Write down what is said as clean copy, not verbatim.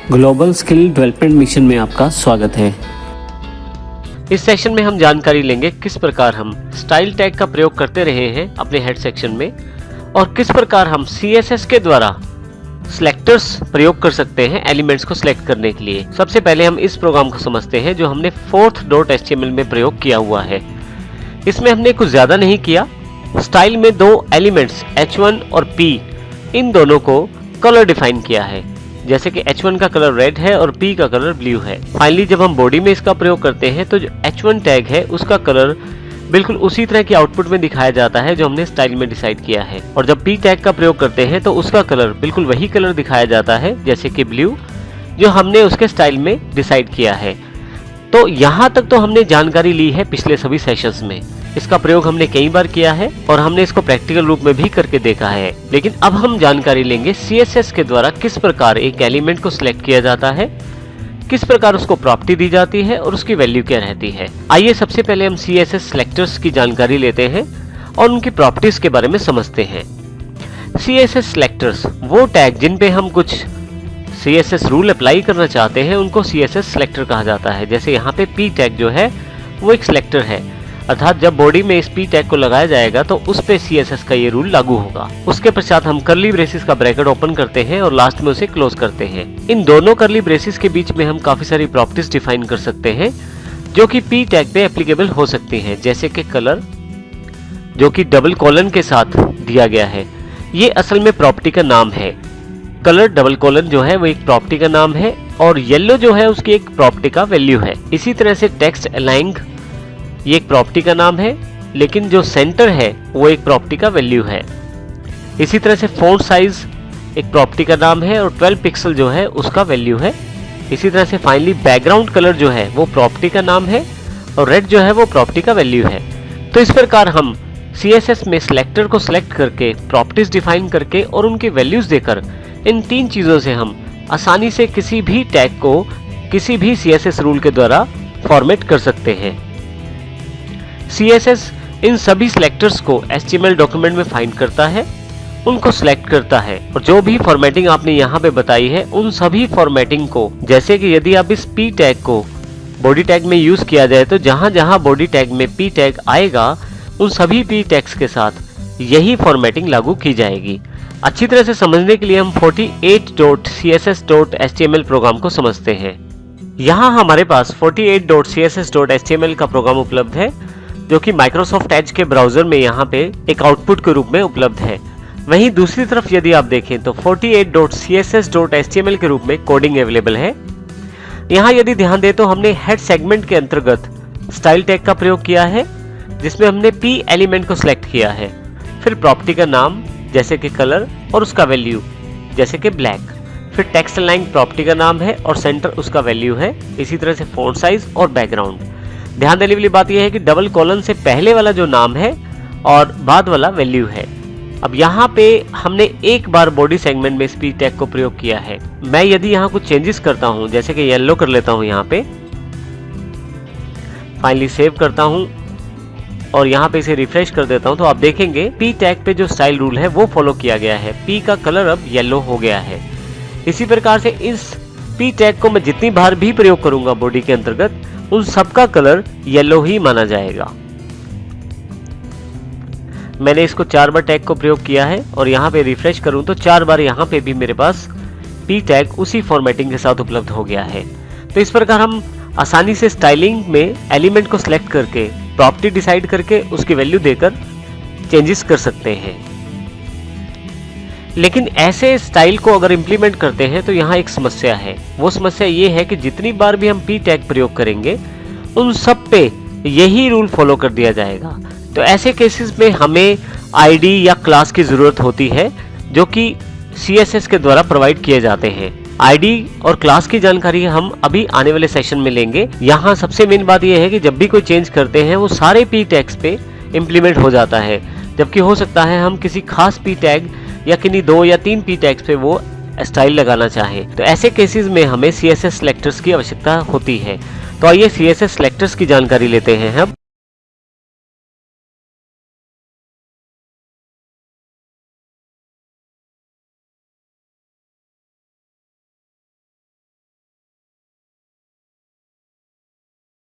Global skill development mission में आपका स्वागत है। इस सेशन में हम जानकारी लेंगे किस प्रकार हम स्टाइल टैग का प्रयोग करते रहे हैं अपने हेड सेक्शन में और किस प्रकार हम CSS के द्वारा सिलेक्टर्स प्रयोग कर सकते हैं एलिमेंट्स को सिलेक्ट करने के लिए। सबसे पहले हम इस प्रोग्राम को समझते हैं जो हमने fourth.html में प्रयोग किया हुआ है। इसमें हमने कुछ ज्यादा नहीं किया। स्टाइल में दो एलिमेंट्स H1 और P इन दोनों को कलर डिफाइन किया है, जैसे कि H1 का कलर रेड है और P का कलर ब्लू है। फाइनली जब हम बॉडी में इसका प्रयोग करते हैं तो जो H1 टैग है उसका कलर बिल्कुल उसी तरह की आउटपुट में दिखाया जाता है जो हमने स्टाइल में डिसाइड किया है, और जब P टैग का प्रयोग करते हैं तो उसका कलर बिल्कुल वही कलर दिखाया जाता है जैसे कि ब्लू जो हमने उसके स्टाइल में डिसाइड किया है। तो यहाँ तक तो हमने जानकारी ली है पिछले सभी सेशंस में। इसका प्रयोग हमने कई बार किया है और हमने इसको प्रैक्टिकल रूप में भी करके देखा है। लेकिन अब हम जानकारी लेंगे CSS के द्वारा किस प्रकार एक एलिमेंट को सिलेक्ट किया जाता है, किस प्रकार उसको प्रॉपर्टी दी जाती है और उसकी वैल्यू क्या रहती है। आइए सबसे पहले हम CSS सिलेक्टर्स की जानकारी लेते हैं और उनकी प्रॉपर्टीज के बारे में समझते हैं। CSS सिलेक्टर्स वो टैग जिन पे हम कुछ CSS रूल अप्लाई करना चाहते हैं उनको CSS सिलेक्टर कहा जाता है। जैसे यहाँ पे P टैग जो है वो एक सिलेक्टर है, अर्थात जब बॉडी में इस P टैग को लगाया जाएगा तो उस पे CSS का ये रूल लागू होगा। उसके पश्चात हम कर्ली ब्रेसेस का ब्रैकेट ओपन करते हैं और लास्ट में उसे क्लोज करते हैं। इन दोनों कर्ली ब्रेसेस के बीच में हम काफी सारी प्रॉपर्टीज डिफाइन कर सकते हैं जो कि P टैग पे एप्लीकेबल हो सकती हैं, जैसे कि कलर जो कि डबल कॉलन के साथ दिया गया है, ये असल में प्रॉपर्टी का नाम है। कलर डबल कॉलन जो है वो एक प्रॉपर्टी का नाम है और येलो जो है उसकी एक प्रॉपर्टी का वैल्यू है। इसी तरह से टेक्स्ट अलाइंग ये एक प्रॉपर्टी का नाम है, लेकिन जो सेंटर है वो एक प्रॉपर्टी का वैल्यू है। इसी तरह से फॉन्ट साइज एक प्रॉपर्टी का नाम है और 12 पिक्सल जो है उसका वैल्यू है। इसी तरह से फाइनली बैकग्राउंड कलर जो है वो प्रॉपर्टी का नाम है और रेड जो है वो प्रॉपर्टी का वैल्यू है। तो इस प्रकार हम CSS में सिलेक्टर को सिलेक्ट करके प्रॉपर्टीज डिफाइन करके और उनकी वैल्यूज देकर इन तीन चीजों से हम आसानी से किसी भी टैग को किसी भी CSS रूल के द्वारा फॉर्मेट कर सकते हैं। CSS इन सभी सिलेक्टर्स को HTML डॉक्यूमेंट में फाइंड करता है, उनको सिलेक्ट करता है और जो भी फॉर्मेटिंग आपने यहाँ पे बताई है उन सभी फॉर्मेटिंग को, जैसे कि यदि आप इस P टैग को बॉडी टैग में यूज किया जाए तो जहां जहां बॉडी टैग में P टैग आएगा उन सभी P टैग्स के साथ यही फॉर्मेटिंग लागू की जाएगी। अच्छी तरह से समझने के लिए हम 48.css.html प्रोग्राम को समझते हैं। यहाँ हमारे पास 48.css.html का प्रोग्राम उपलब्ध है जो कि माइक्रोसॉफ्ट एज के ब्राउजर में यहाँ पे एक आउटपुट के रूप में उपलब्ध है। वहीं दूसरी तरफ यदि आप देखें तो 48.css.html के रूप में कोडिंग अवेलेबल है। यहाँ यदि ध्यान दें तो हमने हेड सेगमेंट के अंतर्गत स्टाइल टैग का प्रयोग किया है जिसमें हमने P एलिमेंट को सिलेक्ट किया है, फिर प्रॉपर्टी का नाम जैसे कि कलर और उसका वैल्यू जैसे कि ब्लैक, फिर टेक्स्ट अलाइंग प्रॉपर्टी का नाम है और सेंटर उसका वैल्यू है। इसी तरह से फॉन्ट साइज और बैकग्राउंड। ध्यान देने वाली बात यह है कि डबल कॉलन से पहले वाला जो नाम है और बाद वाला वैल्यू है। अब यहाँ पे हमने एक बार बॉडी सेगमेंट में इस P टैग को प्रयोग किया है। मैं यदि यहाँ कुछ चेंजेस करता हूँ, जैसे कि येलो कर लेता हूँ यहाँ पे, फाइनली सेव करता हूँ और यहाँ पे इसे रिफ्रेश कर देता हूँ तो आप देखेंगे P टैग पे जो स्टाइल रूल है वो फॉलो किया गया है। P का कलर अब येलो हो गया है। इसी प्रकार से इस P टैग को मैं जितनी बार भी प्रयोग करूंगा बॉडी के अंतर्गत उन सबका कलर येलो ही माना जाएगा। मैंने इसको 4 बार टैग को प्रयोग किया है और यहाँ पे रिफ्रेश करूं तो 4 बार यहाँ पे भी मेरे पास P टैग उसी फॉर्मेटिंग के साथ उपलब्ध हो गया है। तो इस प्रकार हम आसानी से स्टाइलिंग में एलिमेंट को सिलेक्ट करके प्रॉपर्टी डिसाइड करके उसकी वैल्यू देकर चेंजेस कर सकते हैं। लेकिन ऐसे स्टाइल को अगर इंप्लीमेंट करते हैं तो यहाँ एक समस्या है। वो समस्या ये है कि जितनी बार भी हम P टैग प्रयोग करेंगे उन सब पे यही रूल फॉलो कर दिया जाएगा। तो ऐसे केसेस में हमें ID या क्लास की जरूरत होती है जो कि CSS के द्वारा प्रोवाइड किए जाते हैं। ID और क्लास की जानकारी हम अभी आने वाले सेशन में लेंगे। यहाँ सबसे मेन बात यह है कि जब भी कोई चेंज करते हैं वो सारे P टैग्स पे इम्प्लीमेंट हो जाता है, जबकि हो सकता है हम किसी खास P टैग या किन्हीं 2 या 3 P टैग्स पे वो स्टाइल लगाना चाहें। तो ऐसे केसेस में हमें CSS सिलेक्टर्स की आवश्यकता होती है। तो आइए CSS सिलेक्टर्स की जानकारी लेते हैं हम।